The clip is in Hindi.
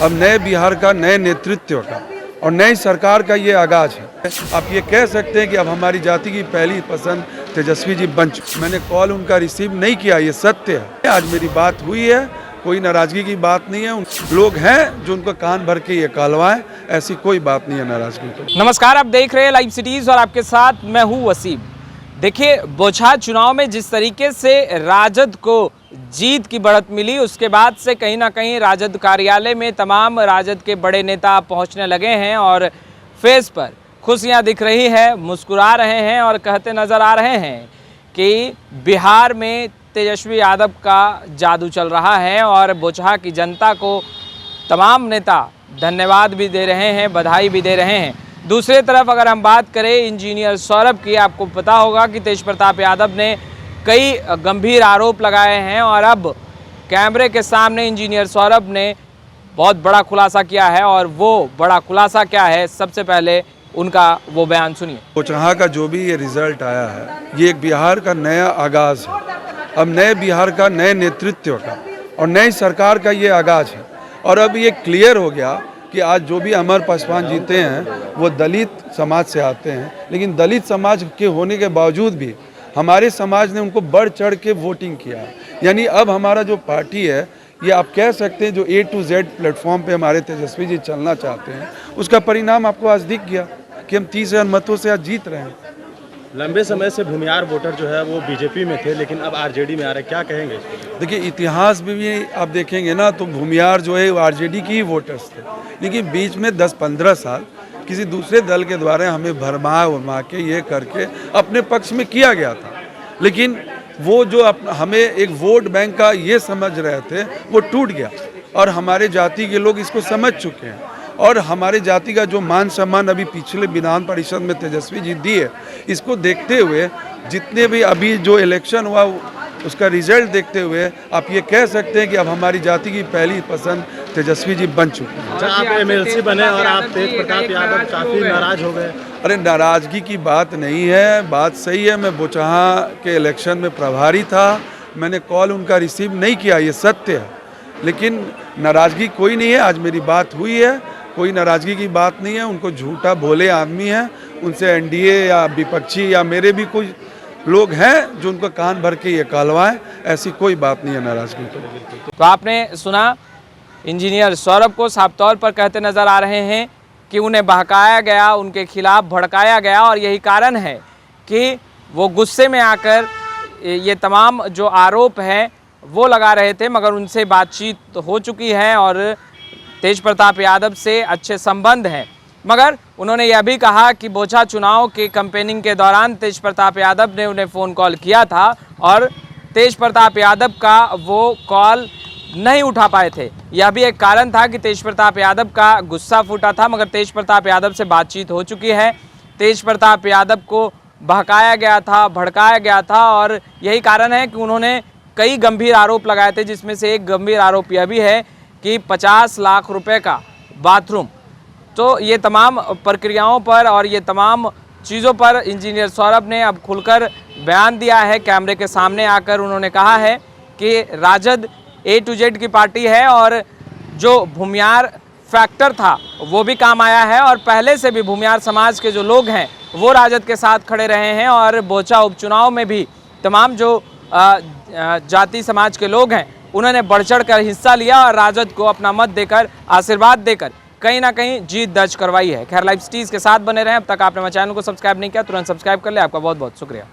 अब नए बिहार का, नए नेतृत्व का और नई सरकार का ये आगाज है। आप ये कह सकते हैं कि अब हमारी जाति की पहली पसंद तेजस्वी जी बन चुके। मैंने कॉल उनका रिसीव नहीं किया, ये सत्य है। आज मेरी बात हुई है, कोई नाराजगी की बात नहीं है। लोग हैं जो उनको कान भर के ये कहलवाएं, ऐसी कोई बात नहीं है नाराजगी की। नमस्कार, आप देख रहे हैं लाइव सिटीज और आपके साथ मैं हूं वसीम। देखिए, बोचहा चुनाव में जिस तरीके से राजद को जीत की बढ़त मिली, उसके बाद से कहीं ना कहीं राजद कार्यालय में तमाम राजद के बड़े नेता पहुंचने लगे हैं और फेस पर खुशियां दिख रही है, मुस्कुरा रहे हैं और कहते नज़र आ रहे हैं कि बिहार में तेजस्वी यादव का जादू चल रहा है और बोचहा की जनता को तमाम नेता धन्यवाद भी दे रहे हैं, बधाई भी दे रहे हैं। दूसरी तरफ अगर हम बात करें इंजीनियर सौरभ की, आपको पता होगा कि तेज प्रताप यादव ने कई गंभीर आरोप लगाए हैं और अब कैमरे के सामने इंजीनियर सौरभ ने बहुत बड़ा खुलासा किया है। और वो बड़ा खुलासा क्या है, सबसे पहले उनका वो बयान सुनिए। बोचहा का जो भी ये रिजल्ट आया है, ये एक बिहार का नया आगाज है। अब नए बिहार का, नए नेतृत्व का और नई सरकार का ये आगाज है। और अब ये क्लियर हो गया कि आज जो भी अमर पासवान जीते हैं वो दलित समाज से आते हैं, लेकिन दलित समाज के होने के बावजूद भी हमारे समाज ने उनको बढ़ चढ़ के वोटिंग किया है। यानी अब हमारा जो पार्टी है, ये आप कह सकते हैं जो A to Z प्लेटफॉर्म पे हमारे तेजस्वी जी चलना चाहते हैं, उसका परिणाम आपको आज दिख गया कि हम 30,000 मतों से आज जीत रहे हैं। लंबे समय से भूमियार वोटर जो है वो बीजेपी में थे, लेकिन अब आरजेडी में आ रहे हैं, क्या कहेंगे? देखिए, इतिहास में भी आप देखेंगे ना तो भूमियार जो है वो आरजेडी की ही वोटर्स थे, लेकिन बीच में 10-15 साल किसी दूसरे दल के द्वारा हमें भरमा के ये करके अपने पक्ष में किया गया था। लेकिन वो जो हमें एक वोट बैंक का ये समझ रहे थे, वो टूट गया और हमारे जाति के लोग इसको समझ चुके हैं। और हमारे जाति का जो मान सम्मान अभी पिछले विधान परिषद में तेजस्वी जी दी है, इसको देखते हुए जितने भी अभी जो इलेक्शन हुआ उसका रिजल्ट देखते हुए आप ये कह सकते हैं कि अब हमारी जाति की पहली पसंद तेजस्वी जी बन चुकी है। आप MLC बने और आप तेज प्रताप यादव काफ़ी नाराज हो गए। अरे, नाराजगी की बात नहीं है, बात सही है। मैं बोचहा के इलेक्शन में प्रभारी था, मैंने कॉल उनका रिसीव नहीं किया, ये सत्य है। लेकिन नाराजगी कोई नहीं है। आज मेरी बात हुई है, कोई नाराजगी की बात नहीं है। उनको झूठा भोले आदमी है, उनसे NDA या विपक्षी या मेरे भी कोई लोग हैं जो उनको कान भर के ये कहलवाएं, ऐसी कोई बात नहीं है नाराजगी की। तो आपने सुना, इंजीनियर सौरभ को साफ तौर पर कहते नजर आ रहे हैं कि उन्हें बहकाया गया, उनके खिलाफ भड़काया गया और यही कारण है कि वो गुस्से में आकर ये तमाम जो आरोप हैं वो लगा रहे थे। मगर उनसे बातचीत हो चुकी है और तेज प्रताप यादव से अच्छे संबंध हैं। मगर उन्होंने यह भी कहा कि बोचहा चुनाव के कैंपेनिंग के दौरान तेज प्रताप यादव ने उन्हें फ़ोन कॉल किया था और तेज प्रताप यादव का वो कॉल नहीं उठा पाए थे। यह भी एक कारण था कि तेज प्रताप यादव का गुस्सा फूटा था। मगर तेज प्रताप यादव से बातचीत हो चुकी है। तेज प्रताप यादव को बहकाया गया था, भड़काया गया था और यही कारण है कि उन्होंने कई गंभीर आरोप लगाए थे, जिसमें से एक गंभीर आरोप यह भी है कि 50 लाख रुपए का बाथरूम। तो ये तमाम प्रक्रियाओं पर और ये तमाम चीज़ों पर इंजीनियर सौरभ ने अब खुलकर बयान दिया है। कैमरे के सामने आकर उन्होंने कहा है कि राजद A to Z की पार्टी है और जो भूमियार फैक्टर था वो भी काम आया है और पहले से भी भूमियार समाज के जो लोग हैं वो राजद के साथ खड़े रहे हैं। और बोचहा उपचुनाव में भी तमाम जो जाति समाज के लोग हैं उन्होंने बढ़ चढ़ कर हिस्सा लिया और राजद को अपना मत देकर, आशीर्वाद देकर कहीं ना कहीं जीत दर्ज करवाई है। खैर, लाइव सिटीज के साथ बने रहें। अब तक आपने हमारे चैनल को सब्सक्राइब नहीं किया, तुरंत सब्सक्राइब कर ले। आपका बहुत बहुत शुक्रिया।